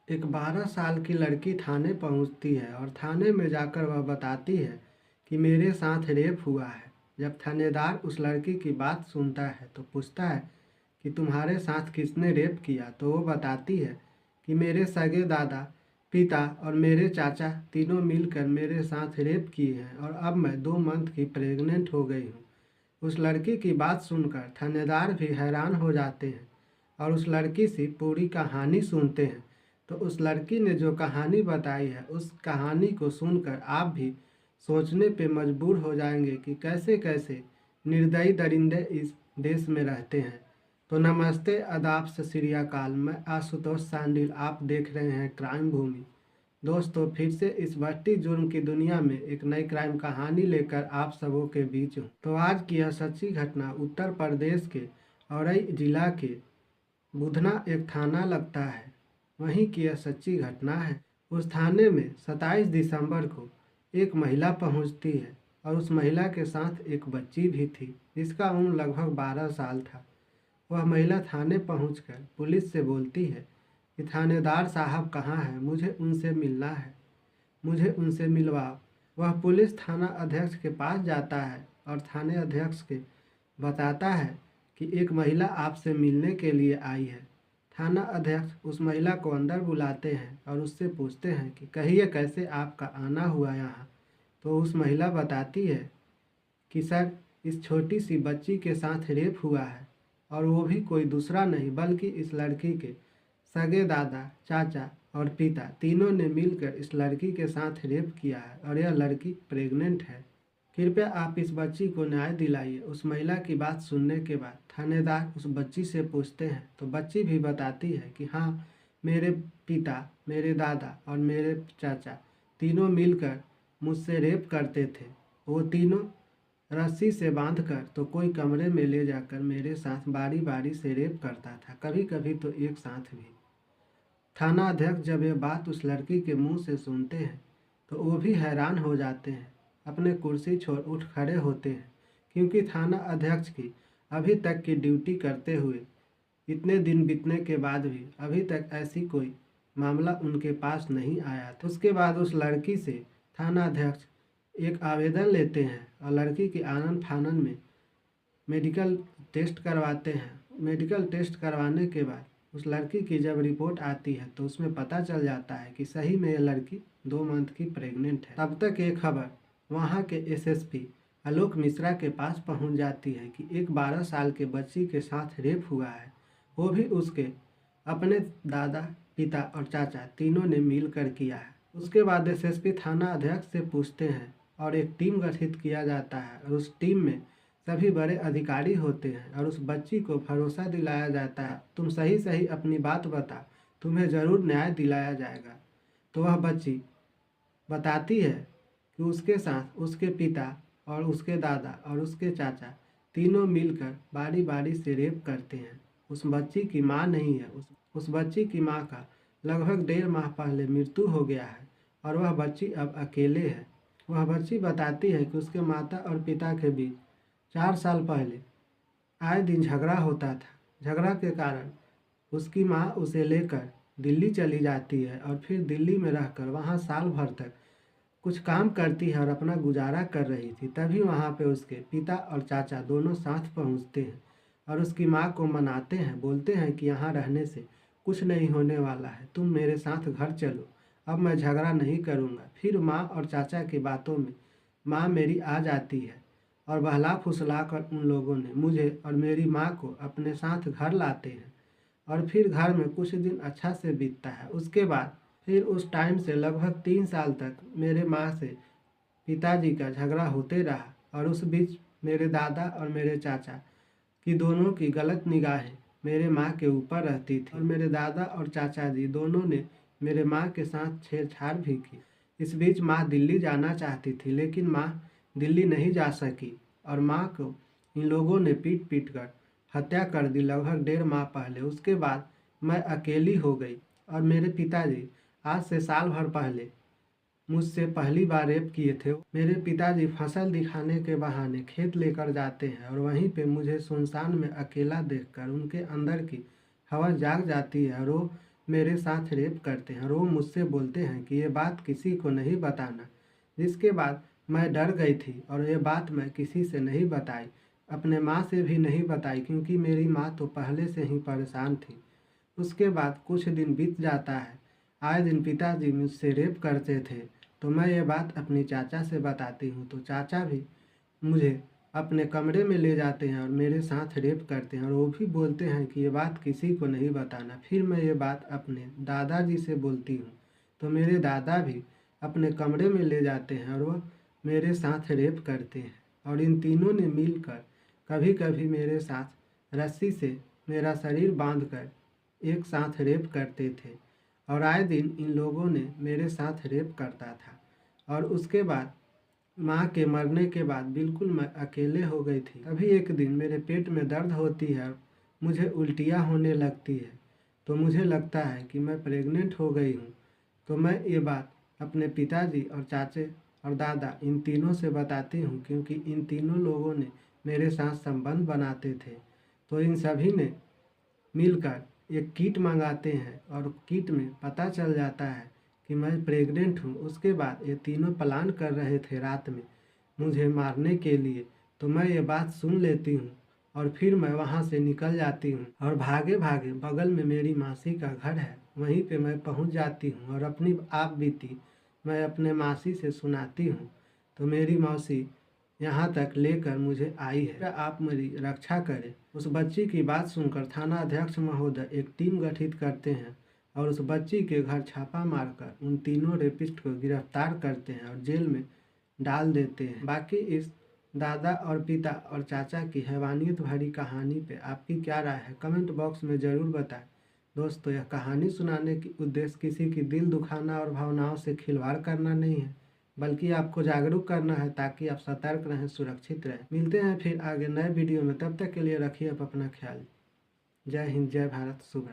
एक 12 साल की लड़की थाने पहुंचती है और थाने में जाकर वह बताती है कि मेरे साथ रेप हुआ है। जब थानेदार उस लड़की की बात सुनता है तो पूछता है कि तुम्हारे साथ किसने रेप किया, तो वो बताती है कि मेरे सगे दादा, पिता और मेरे चाचा तीनों मिलकर मेरे साथ रेप किए हैं और अब मैं 2 मंथ की प्रेग्नेंट हो गई हूँ। उस लड़की की बात सुनकर थानेदार भी हैरान हो जाते हैं और उस लड़की से पूरी कहानी सुनते हैं। तो उस लड़की ने जो कहानी बताई है, उस कहानी को सुनकर आप भी सोचने पे मजबूर हो जाएंगे कि कैसे कैसे निर्दयी दरिंदे इस देश में रहते हैं। तो नमस्ते, आदाब, सत श्री अकाल। मैं आशुतोष सांडिल, आप देख रहे हैं क्राइम भूमि। दोस्तों, फिर से इस बढ़ती जुर्म की दुनिया में एक नई क्राइम कहानी लेकर आप सबों के बीच हूँ। तो आज की यह सच्ची घटना उत्तर प्रदेश के औरई जिला के बुधना एक थाना लगता है, वहीं की यह सच्ची घटना है। उस थाने में 27 दिसंबर को एक महिला पहुंचती है और उस महिला के साथ एक बच्ची भी थी जिसका उम्र लगभग 12 साल था। वह महिला थाने पहुंचकर पुलिस से बोलती है कि थानेदार साहब कहाँ हैं, मुझे उनसे मिलना है, मुझे उनसे मिलवाओ। वह पुलिस थाना अध्यक्ष के पास जाता है और थाने अध्यक्ष के बताता है कि एक महिला आपसे मिलने के लिए आई है। थाना अध्यक्ष उस महिला को अंदर बुलाते हैं और उससे पूछते हैं कि कहिए कैसे आपका आना हुआ यहाँ। तो उस महिला बताती है कि सर, इस छोटी सी बच्ची के साथ रेप हुआ है और वो भी कोई दूसरा नहीं बल्कि इस लड़की के सगे दादा, चाचा और पिता तीनों ने मिलकर इस लड़की के साथ रेप किया है और यह लड़की प्रेग्नेंट है। कृपया आप इस बच्ची को न्याय दिलाइए। उस महिला की बात सुनने के बाद थानेदार उस बच्ची से पूछते हैं तो बच्ची भी बताती है कि हाँ, मेरे पिता, मेरे दादा और मेरे चाचा तीनों मिलकर मुझसे रेप करते थे। वो तीनों रस्सी से बांधकर तो कोई कमरे में ले जाकर मेरे साथ बारी बारी से रेप करता था, कभी कभी तो एक साथ भी। थाना अध्यक्ष जब ये बात उस लड़की के मुंह से सुनते हैं तो वो भी हैरान हो जाते हैं, अपने कुर्सी छोड़ उठ खड़े होते हैं, क्योंकि थाना अध्यक्ष की अभी तक की ड्यूटी करते हुए इतने दिन बीतने के बाद भी अभी तक ऐसी कोई मामला उनके पास नहीं आया था। उसके बाद उस लड़की से थाना अध्यक्ष एक आवेदन लेते हैं और लड़की की आनन फानन में मेडिकल टेस्ट करवाते हैं। मेडिकल टेस्ट करवाने के बाद उस लड़की की जब रिपोर्ट आती है तो उसमें पता चल जाता है कि सही में यह लड़की 2 मंथ की प्रेग्नेंट है। तब तक ये खबर वहाँ के एसएसपी आलोक मिश्रा के पास पहुँच जाती है कि एक 12 साल के बच्ची के साथ रेप हुआ है, वो भी उसके अपने दादा, पिता और चाचा तीनों ने मिल कर किया है। उसके बाद एसएसपी थाना अध्यक्ष से पूछते हैं और एक टीम गठित किया जाता है और उस टीम में सभी बड़े अधिकारी होते हैं और उस बच्ची को भरोसा दिलाया जाता है, तुम सही सही अपनी बात बता, तुम्हें ज़रूर न्याय दिलाया जाएगा। तो वह बच्ची बताती है कि उसके साथ उसके पिता और उसके दादा और उसके चाचा तीनों मिलकर बारी बारी से रेप करते हैं। उस बच्ची की माँ नहीं है, उस बच्ची की माँ का लगभग 1.5 माह पहले मृत्यु हो गया है और वह बच्ची अब अकेले है। वह बच्ची बताती है कि उसके माता और पिता के बीच 4 साल पहले आए दिन झगड़ा होता था। झगड़ा के कारण उसकी माँ उसे लेकर दिल्ली चली जाती है और फिर दिल्ली में रहकर वहाँ साल भर तक कुछ काम करती है और अपना गुजारा कर रही थी। तभी वहाँ पे उसके पिता और चाचा दोनों साथ पहुँचते हैं और उसकी माँ को मनाते हैं, बोलते हैं कि यहाँ रहने से कुछ नहीं होने वाला है, तुम मेरे साथ घर चलो, अब मैं झगड़ा नहीं करूँगा। फिर माँ और चाचा की बातों में माँ मेरी आ जाती है और बहला फुसला कर उन लोगों ने मुझे और मेरी माँ को अपने साथ घर लाते हैं और फिर घर में कुछ दिन अच्छा से बीतता है। उसके बाद फिर उस टाइम से लगभग 3 साल तक मेरे माँ से पिताजी का झगड़ा होते रहा और उस बीच मेरे दादा और मेरे चाचा की दोनों की गलत निगाहें मेरे माँ के ऊपर रहती थी और मेरे दादा और चाचा जी दोनों ने मेरे माँ के साथ छेड़छाड़ भी की। इस बीच माँ दिल्ली जाना चाहती थी लेकिन माँ दिल्ली नहीं जा सकी और माँ को इन लोगों ने पीट पीट कर हत्या कर दी लगभग 1.5 माह पहले। उसके बाद मैं अकेली हो गई और मेरे पिताजी आज से साल भर पहले मुझसे पहली बार रेप किए थे। मेरे पिताजी फसल दिखाने के बहाने खेत लेकर जाते हैं और वहीं पे मुझे सुनसान में अकेला देखकर उनके अंदर की हवा जाग जाती है और वो मेरे साथ रेप करते हैं और वो मुझसे बोलते हैं कि ये बात किसी को नहीं बताना। जिसके बाद मैं डर गई थी और ये बात मैं किसी से नहीं बताई, अपने माँ से भी नहीं बताई, क्योंकि मेरी माँ तो पहले से ही परेशान थी। उसके बाद कुछ दिन बीत जाता है। आए दिन पिताजी मुझसे रेप करते थे, तो मैं ये बात अपनी चाचा से बताती हूँ, तो चाचा भी मुझे अपने कमरे में ले जाते हैं और मेरे साथ रेप करते हैं और वो भी बोलते हैं कि ये बात किसी को नहीं बताना। फिर मैं ये बात अपने दादाजी से बोलती हूँ, तो मेरे दादा भी अपने कमरे में ले जाते हैं और वो मेरे साथ रेप करते हैं। और इन तीनों ने मिलकर कभी कभी मेरे साथ रस्सी से मेरा शरीर बांधकर एक साथ रेप करते थे और आए दिन इन लोगों ने मेरे साथ रेप करता था। और उसके बाद माँ के मरने के बाद बिल्कुल मैं अकेले हो गई थी। तभी एक दिन मेरे पेट में दर्द होती है और मुझे उल्टियाँ होने लगती है, तो मुझे लगता है कि मैं प्रेग्नेंट हो गई हूँ। तो मैं ये बात अपने पिताजी और चाचे और दादा इन तीनों से बताती हूँ, क्योंकि इन तीनों लोगों ने मेरे साथ संबंध बनाते थे। तो इन सभी ने मिलकर एक किट मंगाते हैं और किट में पता चल जाता है कि मैं प्रेग्नेंट हूँ। उसके बाद ये तीनों प्लान कर रहे थे रात में मुझे मारने के लिए। तो मैं ये बात सुन लेती हूँ और फिर मैं वहाँ से निकल जाती हूँ और भागे भागे बगल में मेरी मासी का घर है, वहीं पे मैं पहुँच जाती हूँ और अपनी आप बीती मैं अपने मासी से सुनाती हूँ। तो मेरी मौसी यहाँ तक लेकर मुझे आई है। आप मेरी रक्षा करें। उस बच्ची की बात सुनकर थाना अध्यक्ष महोदय एक टीम गठित करते हैं और उस बच्ची के घर छापा मारकर उन तीनों रेपिस्ट को गिरफ्तार करते हैं और जेल में डाल देते हैं। बाकी इस दादा और पिता और चाचा की हैवानियत भरी कहानी पे आपकी क्या राय है, कमेंट बॉक्स में ज़रूर बताएं। दोस्तों, यह कहानी सुनाने की उद्देश्य किसी की दिल दुखाना और भावनाओं से खिलवाड़ करना नहीं है, बल्कि आपको जागरूक करना है ताकि आप सतर्क रहें, सुरक्षित रहें। मिलते हैं फिर आगे नए वीडियो में, तब तक के लिए रखिए आप अपना ख्याल। जय हिंद, जय भारत, शुभ रात्रि।